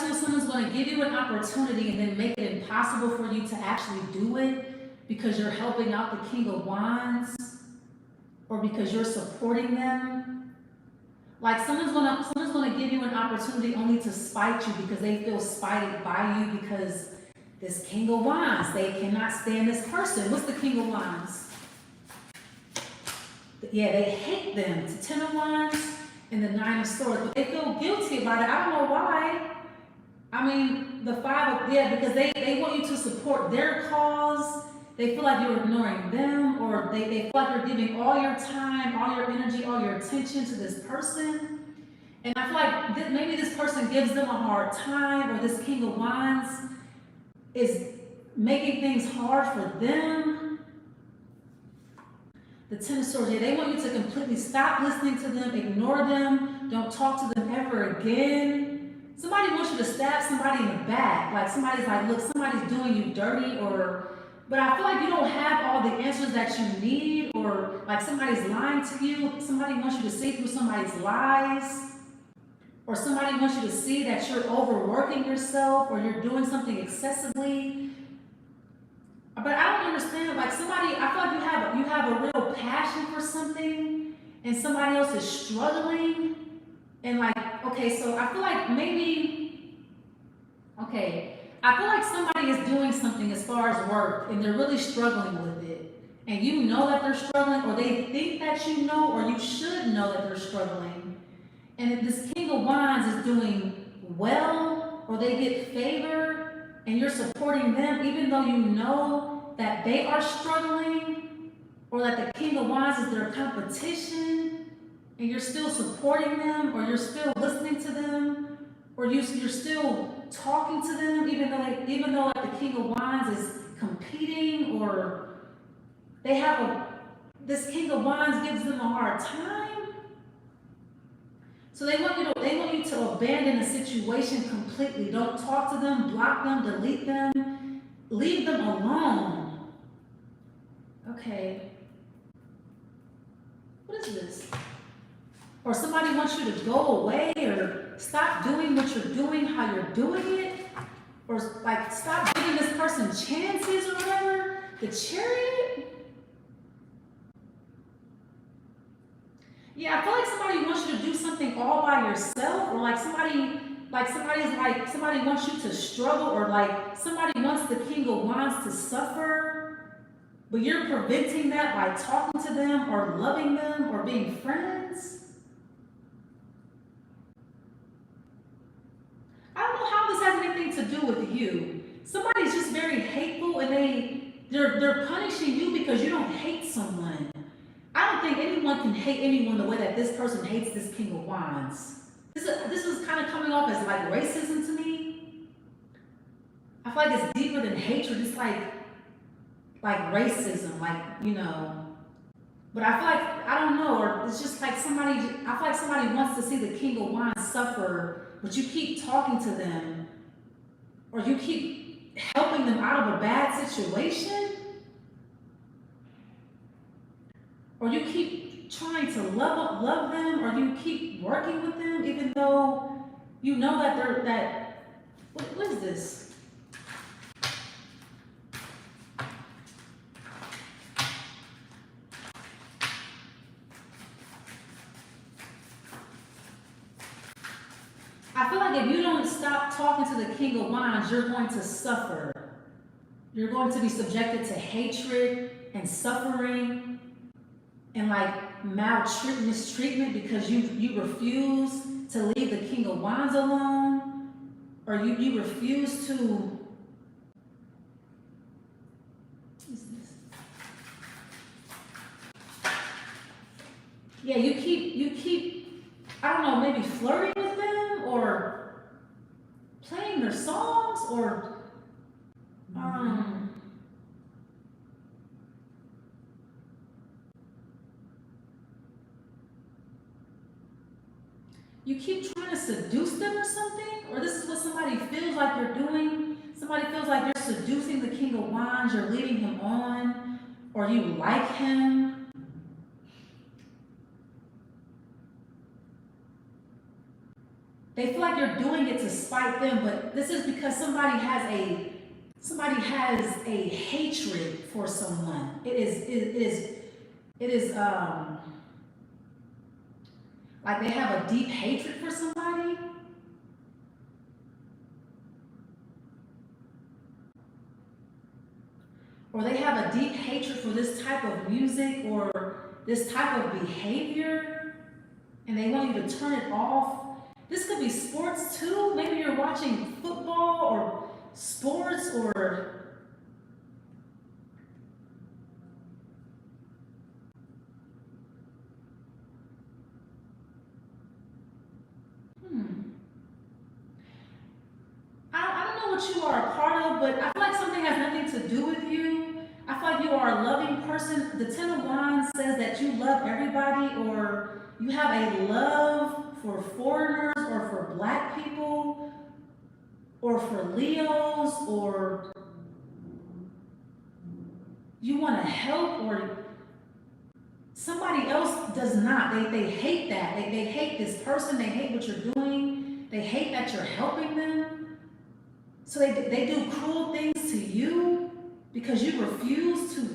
too, someone's going to give you an opportunity and then make it impossible for you to actually do it because you're helping out the King of Wands or because you're supporting them. Like someone's gonna give you an opportunity only to spite you because they feel spited by you because this King of Wands, they cannot stand this person. What's the King of Wands? Yeah, they hate them. It's the Ten of Wands and the Nine of Swords, but they feel guilty about it. I don't know why. I mean, the Five of, yeah, because they want you to support their cause. They feel like you're ignoring them, or they feel like you're giving all your time, all your energy, all your attention to this person. And I feel like maybe this person gives them a hard time, or this King of Wands is making things hard for them. The Ten of Swords, yeah, they want you to completely stop listening to them, ignore them, don't talk to them ever again. Somebody wants you to stab somebody in the back. Like somebody's like, look, somebody's doing you dirty, but I feel like you don't have all the answers that you need, or like somebody's lying to you. Somebody wants you to see through somebody's lies, or somebody wants you to see that you're overworking yourself or you're doing something excessively. But I don't understand, like somebody, I feel like you have a real passion for something and somebody else is struggling. And like, okay, so I feel like maybe, okay, I feel like somebody is doing something as far as work and they're really struggling with it. And you know that they're struggling, or they think that you know, or you should know that they're struggling. And if this King of Wands is doing well, or they get favor, and you're supporting them, even though you know that they are struggling, or that the King of Wands is their competition, and you're still supporting them, or you're still listening to them, or you're still talking to them, even though like the King of Wands is competing, or this King of Wands gives them a hard time. So they want you to abandon a situation completely. Don't talk to them, block them, delete them, leave them alone. Okay. What is this? Or somebody wants you to go away, or stop doing what you're doing, how you're doing it, or like stop giving this person chances or whatever. The Chariot. Yeah, I feel like somebody wants you to do something all by yourself, or like somebody wants you to struggle, or like somebody wants the King of Wands to suffer, but you're preventing that by talking to them or loving them or being friends. I don't know how this has anything to do with you. Somebody's just very hateful, and they're punishing you because you don't hate someone. I don't think anyone can hate anyone the way that this person hates this King of Wands. This is kind of coming off as like racism to me. I feel like it's deeper than hatred. It's like racism, like, you know. But I feel like, I don't know, or it's just like I feel like somebody wants to see the King of Wands suffer, but you keep talking to them, or you keep helping them out of a bad situation. Or you keep trying to love them, or you keep working with them, even though you know that what is this? I feel like if you don't stop talking to the King of Wands, you're going to suffer. You're going to be subjected to hatred and suffering, and like mistreatment because you refuse to leave the King of Wands alone, or you refuse to. What is this? Yeah, you keep I don't know, maybe flirting with them or playing their songs, or you keep trying to seduce them or something, or this is what somebody feels like you're doing. Somebody feels like you're seducing the King of Wands, you're leading him on, or you like him. They feel like you're doing it to spite them, but this is because somebody has a hatred for someone. It is like they have a deep hatred for somebody. Or they have a deep hatred for this type of music or this type of behavior, and they want you to turn it off. This could be sports too. Maybe you're watching football or sports or I don't know what you are a part of, but I feel like something has nothing to do with you. I feel like you are a loving person. The Ten of Wands says that you love everybody, or you have a love for foreigners or for Black people or for Leos, or you want to help, or somebody else does not. They hate that. They hate this person. They hate what you're doing. They hate that you're helping them. So they do cruel things to you because you refuse to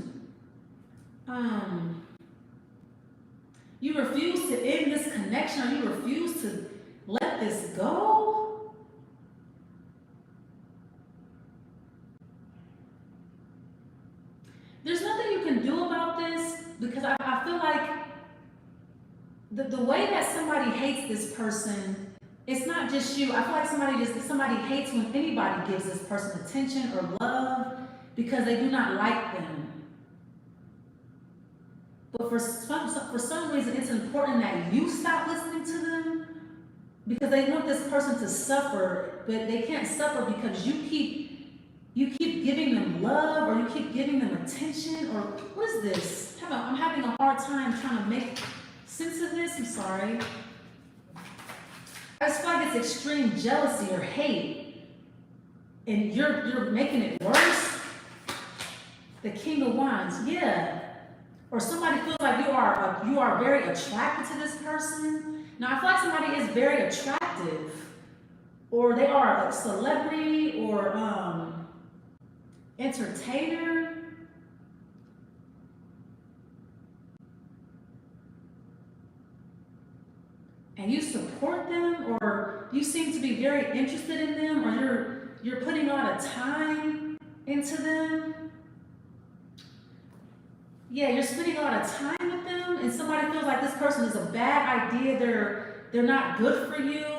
end this connection, or you refuse to let this go. There's nothing you can do about this, because I feel like the way that somebody hates this person, it's not just you. I feel like somebody hates when anybody gives this person attention or love because they do not like them. But for some reason, it's important that you stop listening to them because they want this person to suffer, but they can't suffer because you keep giving them love, or you keep giving them attention, or what is this? I'm having a hard time trying to make sense of this. I'm sorry. I just feel like it's extreme jealousy or hate, and you're making it worse. The King of Wands, yeah. Or somebody feels like you are very attracted to this person. Now I feel like somebody is very attractive, or they are a celebrity or entertainer. And you support them, or you seem to be very interested in them, or you're putting a lot of time into them. Yeah, you're spending a lot of time with them, and somebody feels like this person is a bad idea. They're not good for you.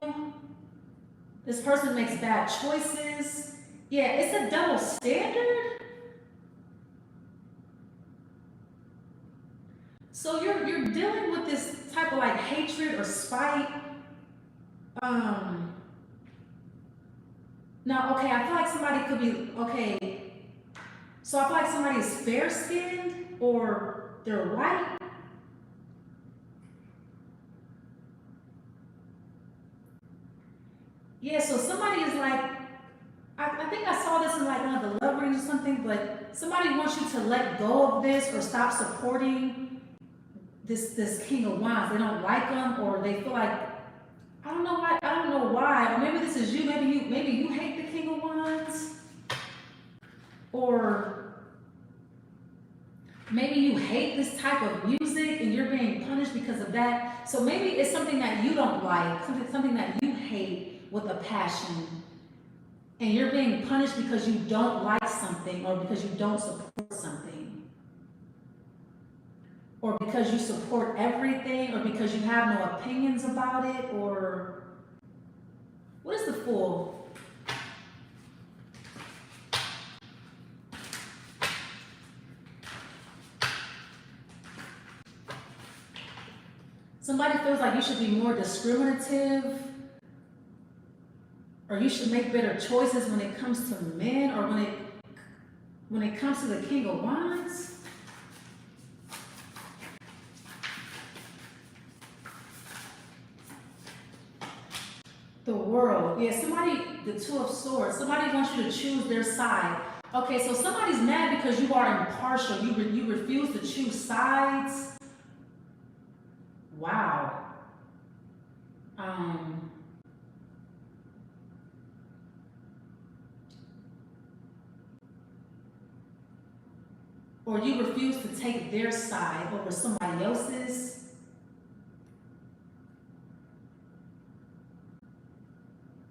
This person makes bad choices. Yeah, it's a double standard. So you're dealing with this type of like hatred or spite. Now, okay, I feel like somebody could be, okay, so I feel like somebody is fair-skinned or they're white. Yeah, so somebody is like, I think I saw this in like one of the love readings or something, but somebody wants you to let go of this or stop supporting this King of Wands. They don't like him, or they feel like, I don't know why. Or maybe this is you. Maybe you hate the King of Wands, or maybe you hate this type of music and you're being punished because of that. So maybe it's something that you don't like, something that you hate with a passion, and you're being punished because you don't like something, or because you don't support something, or because you support everything, or because you have no opinions about it, or what is the Fool? Somebody feels like you should be more discriminative, or you should make better choices when it comes to men, or when it comes to the King of Wands. The World. Yeah, the Two of Swords. Somebody wants you to choose their side. Okay, so somebody's mad because you are impartial. You refuse to choose sides. Wow. or you refuse to take their side over somebody else's.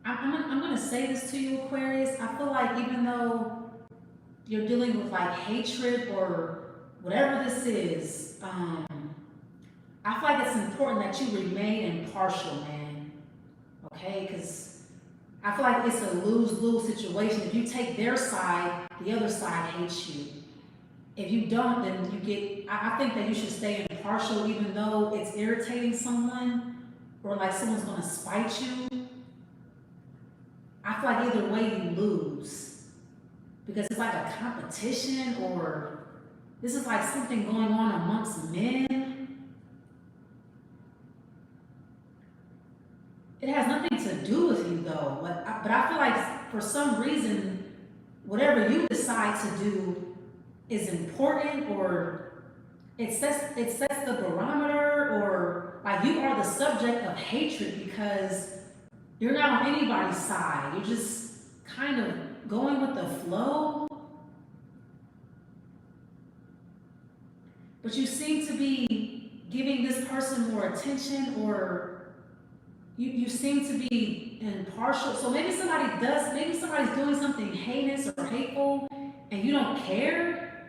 I'm going to say this to you, Aquarius. I feel like even though you're dealing with like hatred or whatever this is, I feel like it's important that you remain impartial, man. Okay? Because I feel like it's a lose-lose situation. If you take their side, the other side hates you. If you don't, then you get, I think that you should stay impartial even though it's irritating someone or like someone's going to spite you. I feel like either way you lose because it's like a competition or this is like something going on amongst men. It has nothing to do with you though, but I feel like for some reason, whatever you decide to do is important or it sets the barometer or like you are the subject of hatred because you're not on anybody's side. You're just kind of going with the flow. But you seem to be giving this person more attention or you seem to be impartial. So maybe somebody's doing something heinous or hateful and you don't care.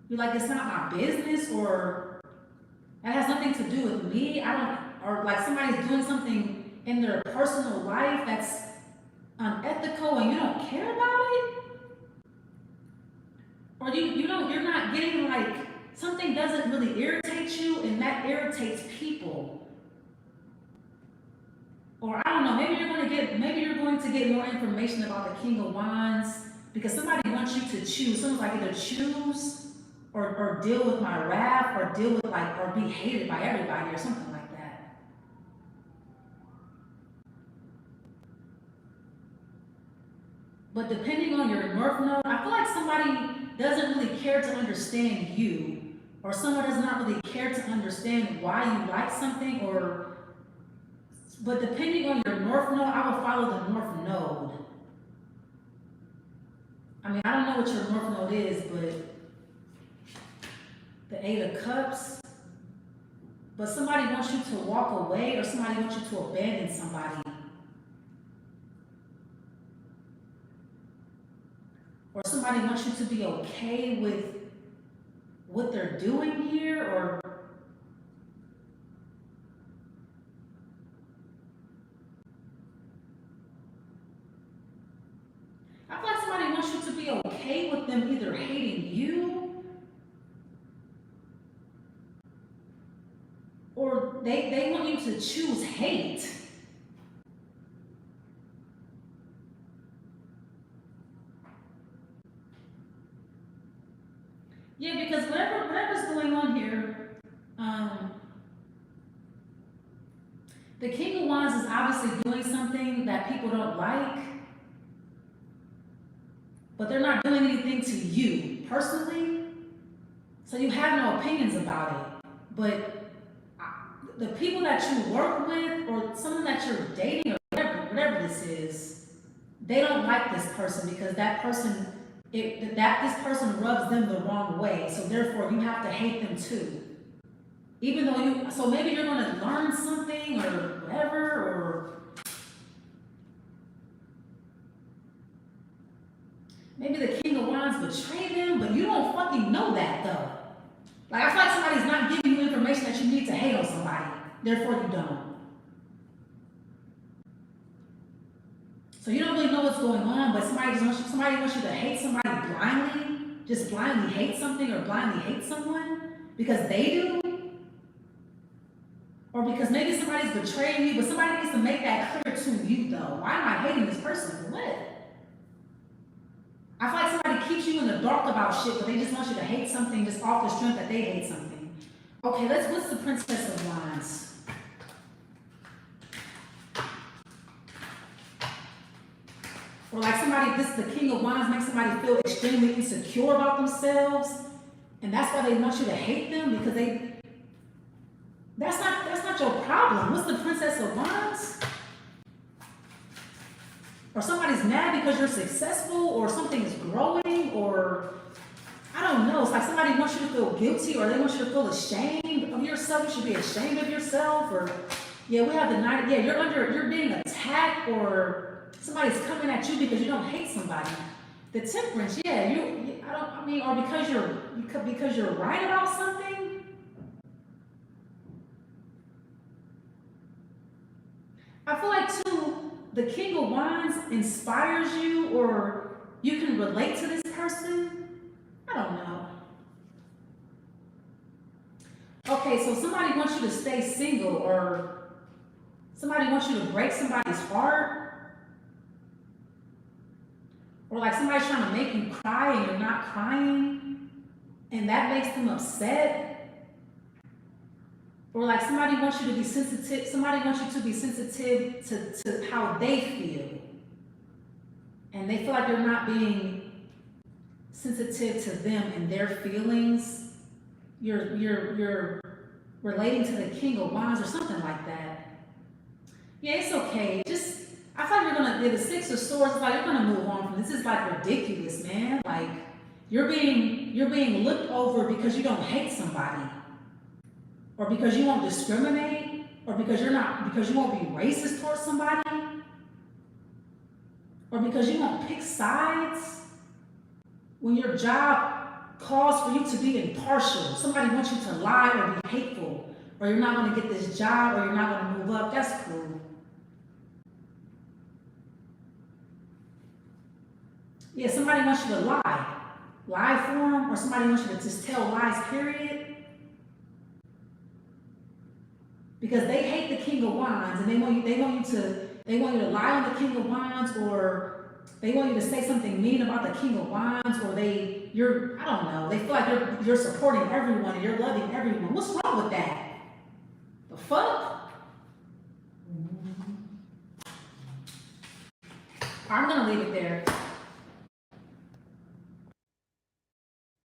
You're like, it's not my business or that has nothing to do with me. Or like somebody's doing something in their personal life that's unethical and you don't care about it? Or you're not getting like, something doesn't really irritate you and that irritates people. Or I don't know, maybe you're going to get more information about the King of Wands because somebody wants you to choose. Someone's like either choose or deal with my wrath or deal with like, or be hated by everybody or something like that. But depending on your North Node, I feel like somebody doesn't really care to understand you, or someone does not really care to understand why you like something, but depending on your North Node, I will follow the North Node. I mean, I don't know what your North Node is, but the Eight of Cups, but somebody wants you to walk away or somebody wants you to abandon somebody. Or somebody wants you to be okay with what they're doing here, or I feel like somebody wants you to be okay with them either hating you or they want you to choose hate. Yeah, because whatever's going on here, the King of Wands is obviously doing something that people don't like, but they're not doing anything to you personally, so you have no opinions about it. But the people that you work with or someone that you're dating or whatever this is, they don't like this person because that person, this person rubs them the wrong way, so therefore you have to hate them too. Even though so maybe you're going to learn something or whatever, or maybe the King of Wands betrayed them, but you don't fucking know that though. Like I feel like somebody's not giving you information that you need to hate on somebody, therefore you don't. So you don't really know what's going on, but somebody wants you to hate somebody blindly, just blindly hate something or blindly hate someone because they do. Or because maybe somebody's betraying you, but somebody needs to make that clear to you though. Why am I hating this person? For what? I feel like somebody keeps you in the dark about shit, but they just want you to hate something just off the strength that they hate something. Okay, what's the Princess of Wands? Or like the King of Wands makes somebody feel extremely insecure about themselves, and that's why they want you to hate them because that's not your problem. What's the Princess of Wands? Or somebody's mad because you're successful, or something is growing, or I don't know. It's like somebody wants you to feel guilty, or they want you to feel ashamed of yourself. You should be ashamed of yourself. Or yeah, we have the night. Yeah, you're being attacked, or somebody's coming at you because you don't hate somebody. The temperance, yeah, or because you're right about something. I feel like too, the King of Wands inspires you, or you can relate to this person. I don't know. Okay, so somebody wants you to stay single, or somebody wants you to break somebody's heart, or like somebody's trying to make you cry and you're not crying, and that makes them upset. Or like somebody wants you to be sensitive, somebody wants you to be sensitive to how they feel, and they feel like you're not being sensitive to them and their feelings. You're relating to the King of Wands or something like that. Yeah, it's okay. Just, I feel like the Six of Swords, it's like you're gonna move on from this. Is like ridiculous, man. Like you're being looked over because you don't hate somebody, or because you won't discriminate, or because you won't be racist towards somebody, or because you won't pick sides. When your job calls for you to be impartial, somebody wants you to lie or be hateful, or you're not going to get this job, or you're not going to move up, that's cool. Yeah, somebody wants you to lie for them, or somebody wants you to just tell lies, period. Because they hate the King of Wands, and they want you to lie on the King of Wands, or they want you to say something mean about the King of Wands, or I don't know, they feel like you're supporting everyone and you're loving everyone. What's wrong with that? The fuck? I'm gonna leave it there.